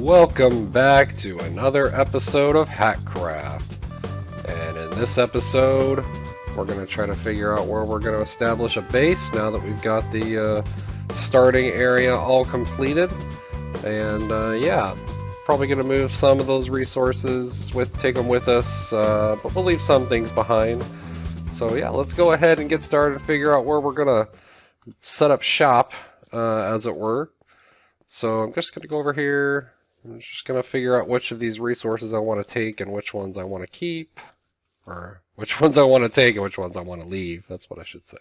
Welcome back to another episode of Hackcraft. And in this episode, we're going to try to figure out where we're going to establish a base now that we've got the starting area all completed. And yeah, probably going to move some of those resources, take them with us, but we'll leave some things behind. So yeah, let's go ahead and get started and figure out where we're going to set up shop, as it were. So I'm just going to go over here. I'm just going to figure out which of these resources I want to take and which ones I want to keep. Or which ones I want to take and which ones I want to leave. That's what I should say.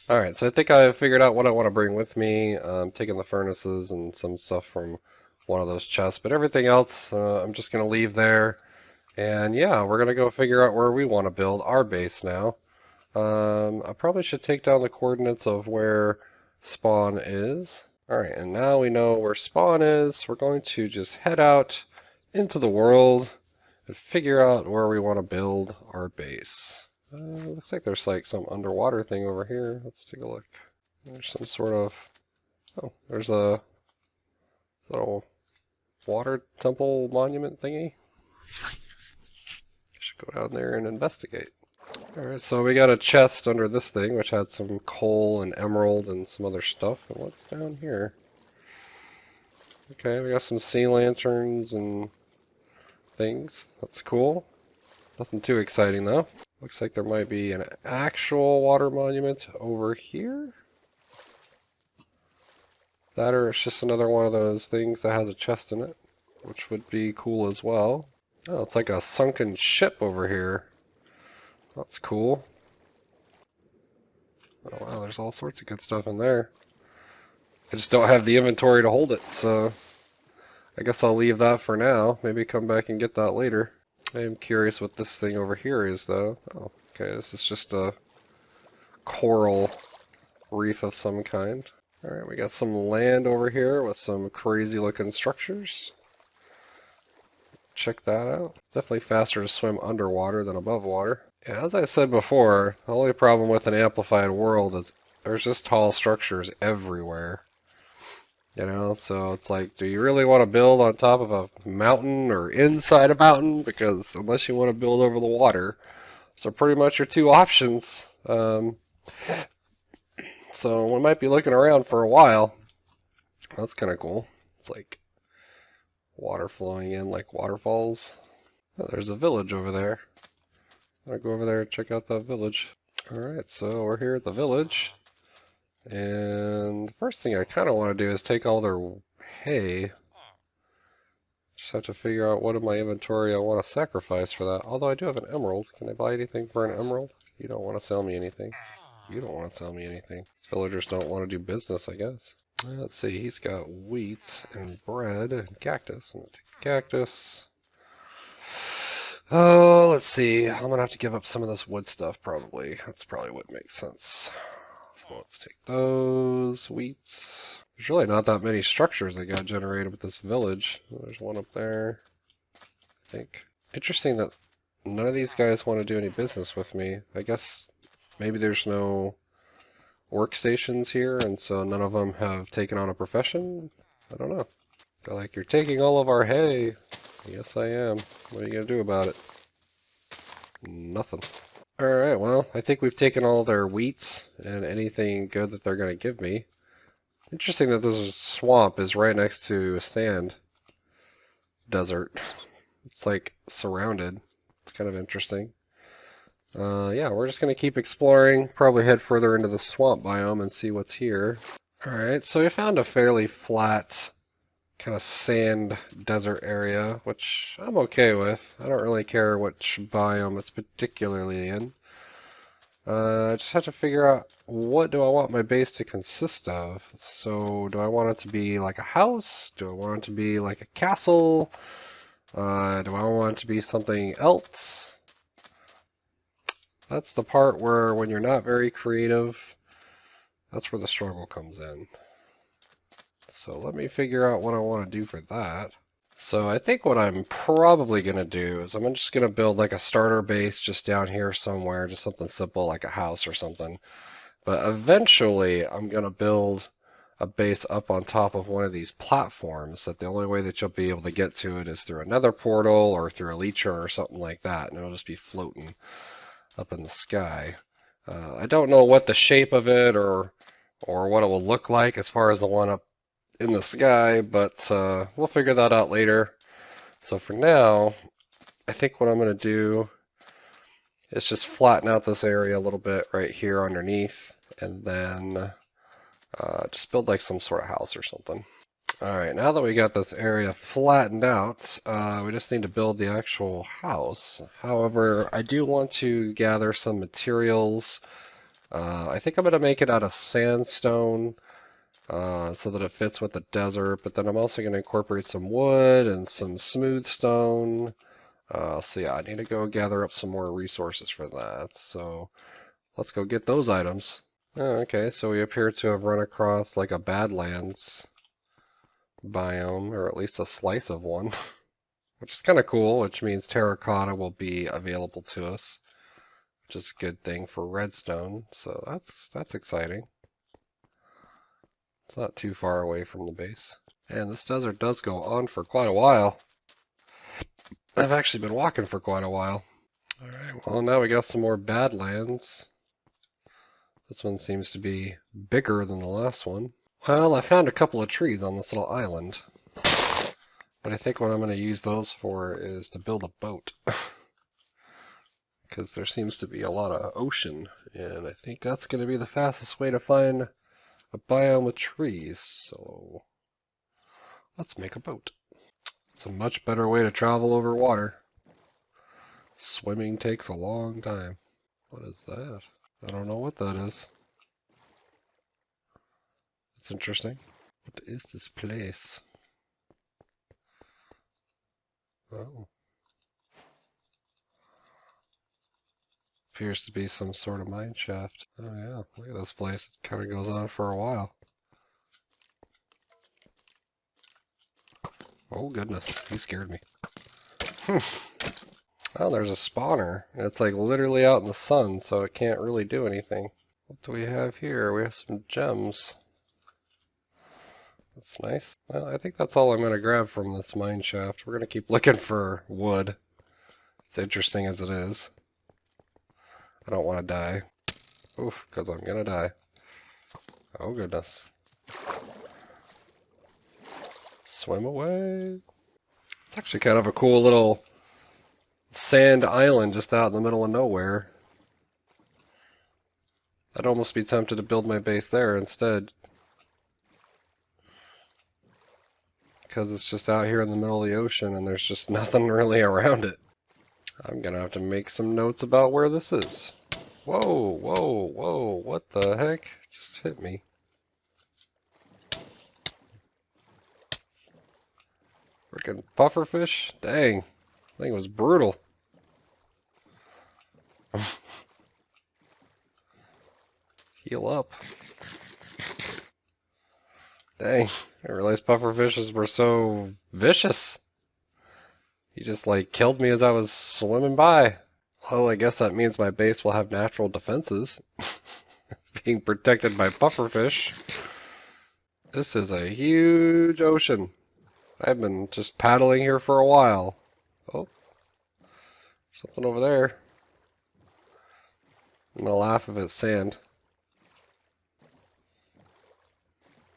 Alright, so I think I've figured out what I want to bring with me. I'm taking the furnaces and some stuff from one of those chests. But everything else, I'm just going to leave there. And yeah, we're going to go figure out where we want to build our base now. I probably should take down the coordinates of where spawn is. Alright, and now we know where spawn is. We're going to just head out into the world and figure out where we want to build our base. Looks like there's like some underwater thing over here. Let's take a look. There's some sort of... Oh, there's a little water temple monument thingy. Should go down there and investigate. Alright, so we got a chest under this thing, which had some coal and emerald and some other stuff. And what's down here? Okay, we got some sea lanterns and things. That's cool. Nothing too exciting though. Looks like there might be an actual water monument over here. That or it's just another one of those things that has a chest in it, which would be cool as well. Oh, it's like a sunken ship over here. That's cool. Oh wow, there's all sorts of good stuff in there. I just don't have the inventory to hold it, so I guess I'll leave that for now. Maybe come back and get that later. I am curious what this thing over here is, though. Oh, okay, this is just a coral reef of some kind. Alright, we got some land over here with some crazy looking structures. Check that out. Definitely faster to swim underwater than above water. Yeah, as I said before, the only problem with an amplified world is there's just tall structures everywhere. You know, so it's like, do you really want to build on top of a mountain or inside a mountain? Because unless you want to build over the water, so pretty much your two options. So we might be looking around for a while. That's kind of cool. It's like water flowing in like waterfalls. Oh, there's a village over there. I'll go over there and check out that village. Alright, so we're here at the village. And the first thing I kind of want to do is take all their hay. Just have to figure out what in my inventory I want to sacrifice for that. Although I do have an emerald. Can I buy anything for an emerald? You don't want to sell me anything. You don't want to sell me anything. Villagers don't want to do business, I guess. Let's see, he's got wheat and bread and cactus. I'm going to take cactus. Oh, let's see. I'm going to have to give up some of this wood stuff, probably. That's probably what makes sense. So let's take those wheats. There's really not that many structures that got generated with this village. There's one up there, I think. Interesting that none of these guys want to do any business with me. I guess maybe there's no workstations here, and so none of them have taken on a profession? I don't know. They're like, you're taking all of our hay. Yes, I am. What are you going to do about it? Nothing. Alright, well, I think we've taken all their wheats and anything good that they're going to give me. Interesting that this swamp is right next to a sand desert. It's like surrounded. It's kind of interesting. Yeah, we're just going to keep exploring, probably head further into the swamp biome and see what's here. Alright, so we found a fairly flat kind of sand desert area, which I'm okay with. I don't really care which biome it's particularly in. I just have to figure out what do I want my base to consist of. So do I want it to be like a house? Do I want it to be like a castle? Do I want it to be something else? That's the part where when you're not very creative, that's where the struggle comes in. So let me figure out what I want to do for that. So I think what I'm probably going to do is I'm just going to build like a starter base just down here somewhere, just something simple like a house or something. But eventually I'm going to build a base up on top of one of these platforms, that the only way that you'll be able to get to it is through another portal or through a leecher or something like that, and it'll just be floating up in the sky. I don't know what the shape of it or what it will look like as far as the one up in the sky, but we'll figure that out later. So for now, I think what I'm going to do is just flatten out this area a little bit right here underneath, and then just build like some sort of house or something. Alright, now that we got this area flattened out, we just need to build the actual house. However, I do want to gather some materials. I think I'm going to make it out of sandstone so that it fits with the desert, but then I'm also going to incorporate some wood and some smooth stone. So yeah, I need to go gather up some more resources for that. So let's go get those items. Okay, so we appear to have run across like a Badlands biome, or at least a slice of one, which is kind of cool, which means terracotta will be available to us, which is a good thing for redstone, so that's exciting. It's not too far away from the base. And this desert does go on for quite a while. I've actually been walking for quite a while. Alright, well now we got some more Badlands. This one seems to be bigger than the last one. Well, I found a couple of trees on this little island. But I think what I'm going to use those for is to build a boat. Because there seems to be a lot of ocean, and I think that's going to be the fastest way to find a biome with trees. So let's make a boat. It's a much better way to travel over water. Swimming takes a long time. What is that? I don't know what that is. It's interesting. What is this place? Oh. Appears to be some sort of mine shaft. Oh yeah, look at this place. It kind of goes on for a while. Oh goodness, he scared me. Oh, there's a spawner. And it's like literally out in the sun, so it can't really do anything. What do we have here? We have some gems. That's nice. Well, I think that's all I'm going to grab from this mine shaft. We're going to keep looking for wood. It's interesting as it is. I don't want to die. Oof, because I'm going to die. Oh goodness. Swim away. It's actually kind of a cool little sand island just out in the middle of nowhere. I'd almost be tempted to build my base there instead. Because it's just out here in the middle of the ocean and there's just nothing really around it. I'm gonna have to make some notes about where this is. Whoa, whoa, whoa, what the heck? Just hit me. Freaking pufferfish? Dang, that thing was brutal. Heal up. Dang, I realized pufferfishes were so vicious. He just like killed me as I was swimming by. Well, I guess that means my base will have natural defenses. Being protected by pufferfish. This is a huge ocean. I've been just paddling here for a while. Oh, something over there. I'm gonna laugh if it's sand.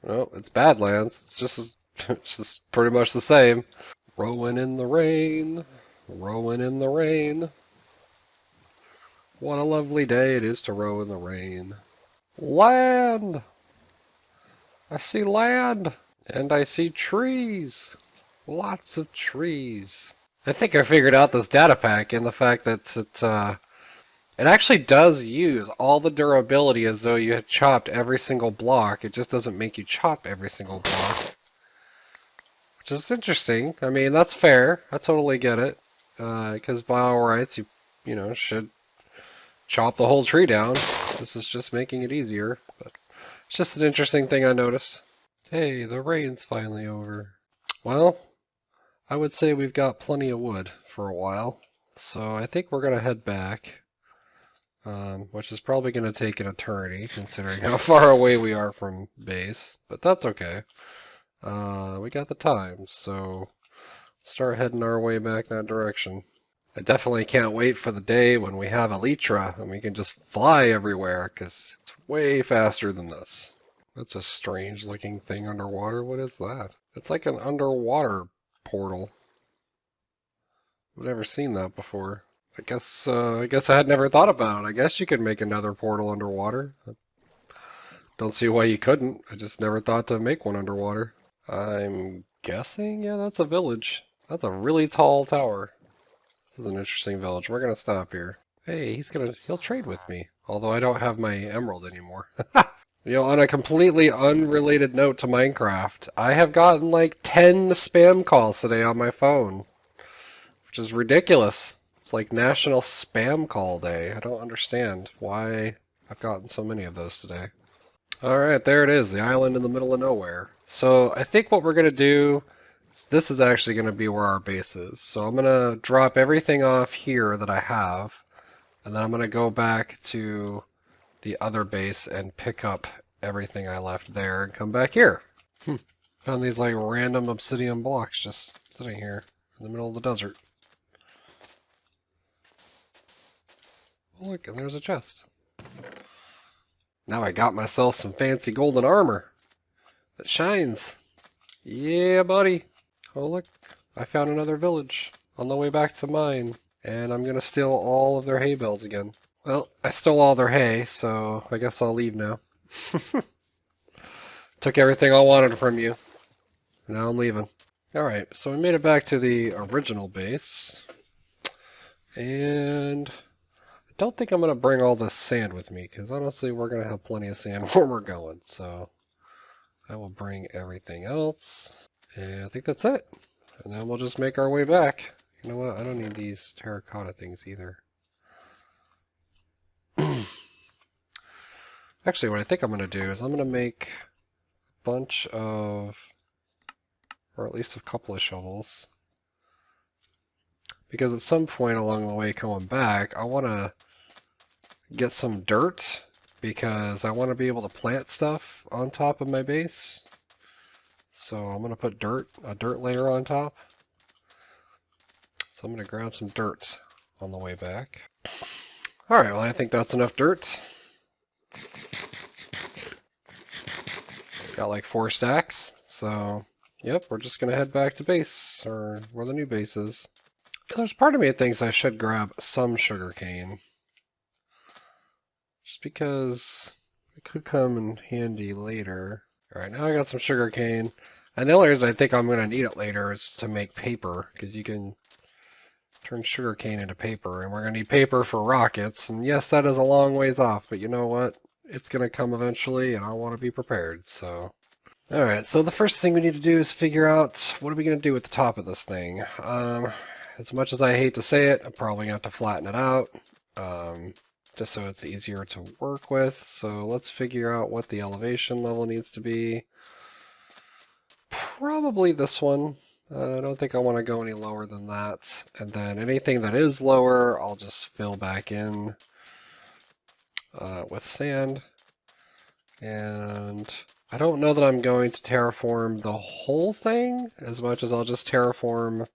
No, it's Badlands. It's just pretty much the same. Rowing in the rain, rowing in the rain. What a lovely day it is to row in the rain. Land! I see land! And I see trees! Lots of trees. I think I figured out this data pack and the fact that it actually does use all the durability as though you had chopped every single block. It just doesn't make you chop every single block. Which is interesting. I mean, that's fair. I totally get it. Because by all rights, you know, should chop the whole tree down. This is just making it easier. But it's just an interesting thing I noticed. Hey, the rain's finally over. Well, I would say we've got plenty of wood for a while. So I think we're going to head back. which is probably going to take an eternity considering how far away we are from base, but that's okay. We got the time, so start heading our way back that direction. I definitely can't wait for the day when we have Elytra and we can just fly everywhere, because it's way faster than this. That's a strange looking thing underwater. What is that? It's like an underwater portal. I've never seen that before. I guess I had never thought about it. I guess you could make another portal underwater. Don't see why you couldn't. I just never thought to make one underwater. I'm guessing, yeah, that's a village. That's a really tall tower. This is an interesting village. We're gonna stop here. Hey, he'll trade with me. Although I don't have my emerald anymore. You know, on a completely unrelated note to Minecraft, I have gotten like 10 spam calls today on my phone, which is ridiculous. It's like National Spam Call Day. I don't understand why I've gotten so many of those today. Alright, there it is, the island in the middle of nowhere. So I think what we're going to do, this is actually going to be where our base is. So I'm going to drop everything off here that I have, and then I'm going to go back to the other base and pick up everything I left there and come back here. Found these like random obsidian blocks just sitting here in the middle of the desert. Oh, look, and there's a chest. Now I got myself some fancy golden armor that shines. Yeah, buddy. Oh, look, I found another village on the way back to mine, and I'm gonna steal all of their hay bales again. Well, I stole all their hay, so I guess I'll leave now. Took everything I wanted from you. Now I'm leaving. Alright, so we made it back to the original base. And I don't think I'm going to bring all this sand with me, because honestly we're going to have plenty of sand where we're going. So I will bring everything else. And I think that's it. And then we'll just make our way back. You know what? I don't need these terracotta things either. Actually, what I think I'm going to do is I'm going to make a bunch of, or at least a couple of shovels. Because at some point along the way coming back, I want to get some dirt, because I want to be able to plant stuff on top of my base. So I'm going to put a dirt layer on top. So I'm going to grab some dirt on the way back. Alright, well I think that's enough dirt. Got like 4 stacks, so yep, we're just gonna head back to base, or where the new base is. There's part of me that thinks I should grab some sugarcane, just because it could come in handy later. Alright, now I got some sugarcane, and the only reason I think I'm gonna need it later is to make paper, because you can turn sugarcane into paper, and we're gonna need paper for rockets, and yes, that is a long ways off, but you know what? It's gonna come eventually, and I want to be prepared, so. Alright, so the first thing we need to do is figure out what are we gonna do at the top of this thing. As much as I hate to say it, I'm probably gonna have to flatten it out, just so it's easier to work with. So let's figure out what the elevation level needs to be. Probably this one. I don't think I want to go any lower than that. And then anything that is lower, I'll just fill back in with sand. And I don't know that I'm going to terraform the whole thing as much as I'll just terraform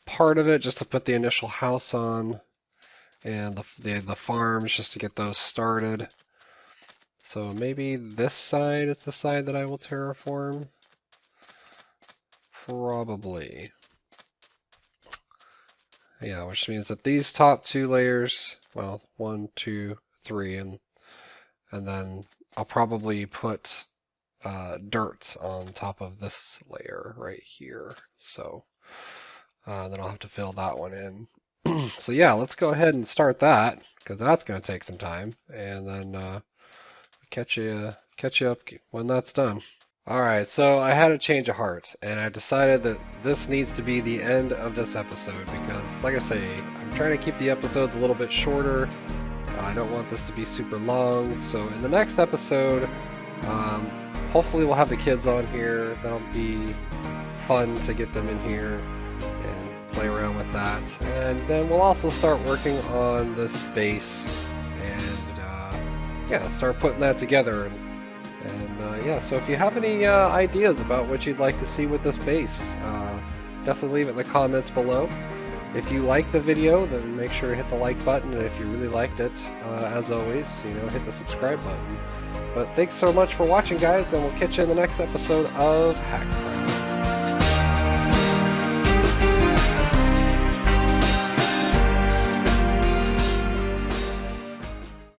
part of it just to put the initial house on, and the farms just to get those started. So maybe this side is the side that I will terraform. Probably. Yeah, which means that these top 2 layers, well, 1, 2, 3, and then I'll probably put dirt on top of this layer right here. So then I'll have to fill that one in. So yeah, let's go ahead and start that, because that's going to take some time, and then catch you up when that's done. Alright, so I had a change of heart, and I decided that this needs to be the end of this episode, because, like I say, I'm trying to keep the episodes a little bit shorter. I don't want this to be super long, so in the next episode, hopefully we'll have the kids on here. That'll be fun to get them in here and play around with that. And then we'll also start working on this base and yeah, start putting that together. Yeah, so if you have any ideas about what you'd like to see with this base, definitely leave it in the comments below. If you like the video, then make sure to hit the like button, and if you really liked it, as always, hit the subscribe button. But thanks so much for watching, guys, and we'll catch you in the next episode of Hackcraft.